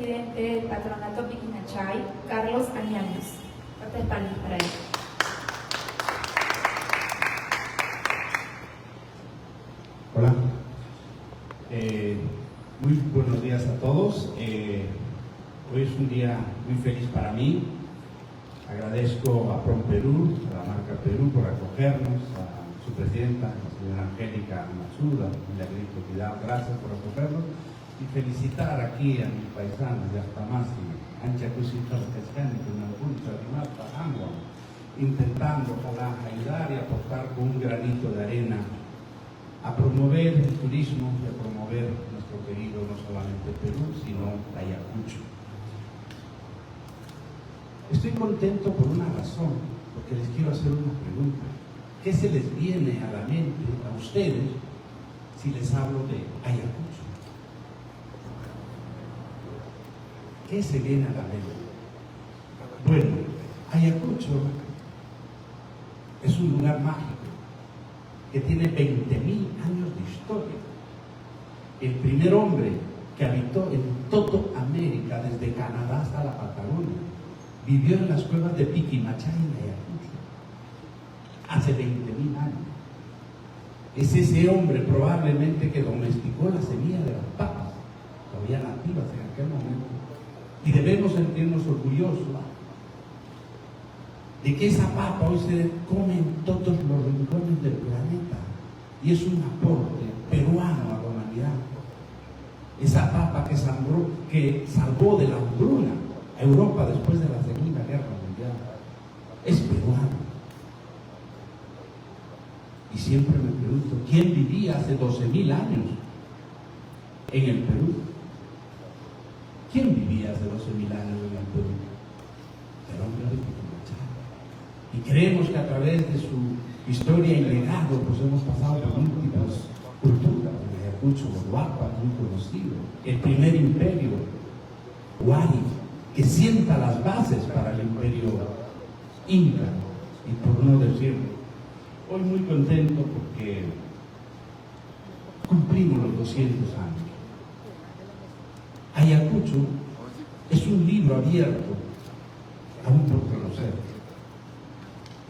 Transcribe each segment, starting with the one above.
presidente del Patronato Piquinachay, Carlos Añaños. Fuertes palmas para él. Hola. Muy buenos días a todos. Hoy es un día muy feliz para mí. Agradezco a PromPerú, a la marca Perú, por acogernos, a su presidenta, la señora Angélica Matsuda, Milagrín Cuidado, gracias por acogernos, y felicitar aquí a mis paisanos de Altamasi, Ancha Cusito, Cascánico, Napuncha, Rimata, Angua, intentando, ojalá, ayudar y aportar con un granito de arena a promover el turismo y a promover nuestro querido, no solamente Perú, sino Ayacucho. Estoy contento por una razón, porque les quiero hacer una pregunta. ¿Qué se les viene a la mente a ustedes si les hablo de Ayacucho? ¿Qué se viene a la mente? Bueno, Ayacucho es un lugar mágico que tiene 20.000 años de historia. El primer hombre que habitó en toda América, desde Canadá hasta la Patagonia, vivió en las cuevas de Piquimachay en Ayacucho hace 20.000 años. Es ese hombre probablemente que domesticó la semilla de las papas, todavía nativas en aquel momento, y debemos sentirnos orgullosos de que esa papa hoy se come en todos los rincones del planeta y es un aporte peruano a la humanidad. Esa papa que salvó de la hambruna a Europa después de la Segunda Guerra Mundial es peruana. Y siempre me pregunto, ¿quién vivía hace 12.000 años en el Perú? ¿Quién vivía hace 12.000 años en el Perú? El hombre de Piquimachay. Y creemos que a través de su historia y legado, pues hemos pasado por múltiples culturas. En Ayacucho, Guapa, muy conocido. El primer imperio, Huari, que sienta las bases para el imperio Inca, y por no decirlo. Hoy muy contento porque cumplimos los 200 años. Ayacucho es un libro abierto aún por conocer.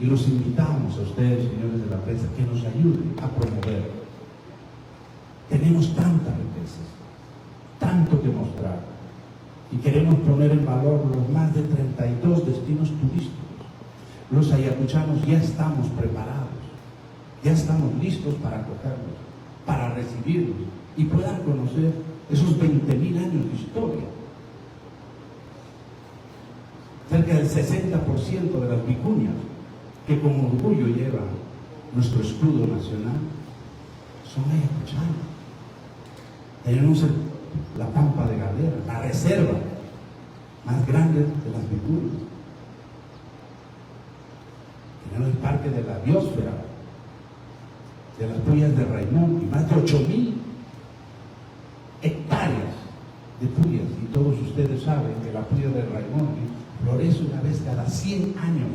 Y los invitamos a ustedes, señores de la prensa, que nos ayuden a promover. Tenemos tantas riquezas, tanto que mostrar, y queremos poner en valor los más de 32 destinos turísticos. Los ayacuchanos ya estamos preparados, ya estamos listos para acogerlos, para recibirlos y puedan conocer esos 20.000 años de historia. Cerca del 60% de las vicuñas que con orgullo lleva nuestro escudo nacional son ayacuchanos. Tenemos la Pampa de Galera, la reserva más grande de las vicuñas. Tenemos el Parque de la Biosfera, de las Puyas de Raimón, y más de 8.000 hectáreas de puyas. Y todos ustedes saben que la puya de Raimón florece una vez cada 100 años.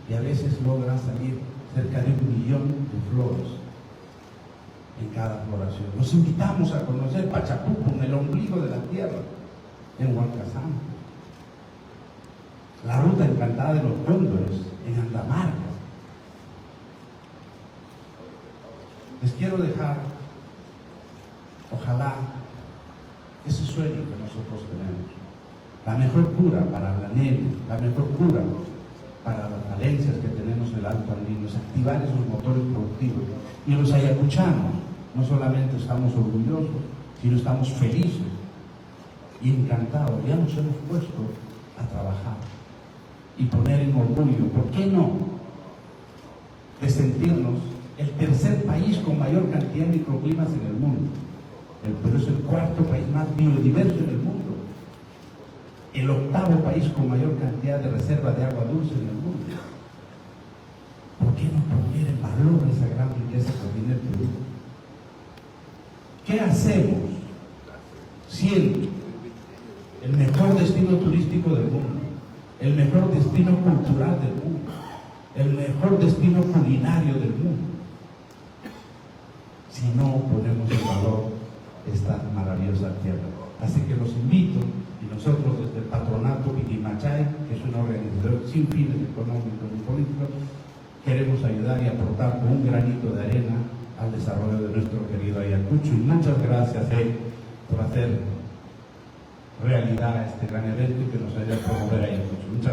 Y a veces logra salir cerca de 1 millón de flores en cada floración. Los invitamos a conocer Pachacuco, el ombligo de la tierra, en Huancazán. La ruta encantada de los cóndores, en Andamarca. Les quiero dejar, ojalá, ese sueño que nosotros tenemos. La mejor cura para la anemia, la mejor cura para las falencias que tenemos en el Alto Andino, es activar esos motores productivos. Y los ayacuchanos no solamente estamos orgullosos, sino estamos felices y encantados. Ya nos hemos puesto a trabajar y poner en orgullo, ¿por qué no?, de sentirnos el tercer país con mayor cantidad de microclimas en el mundo. El Perú es el 4º país más biodiverso en el mundo. El 8º país con mayor cantidad de reservas de agua dulce en el mundo. ¿Por qué no poner en valor esa gran riqueza que tiene el Perú? ¿Qué hacemos siendo el mejor destino turístico del mundo, el mejor destino cultural del mundo, el mejor destino culinario del mundo, si no ponemos en valor esta maravillosa tierra? Así que los invito nosotros desde el patronato Piquimachay, que es una organización sin fines económicos ni políticos, queremos ayudar y aportar con un granito de arena al desarrollo de nuestro querido Ayacucho. Y muchas gracias por hacer realidad este gran evento y que nos ayude a promover Ayacucho. Muchas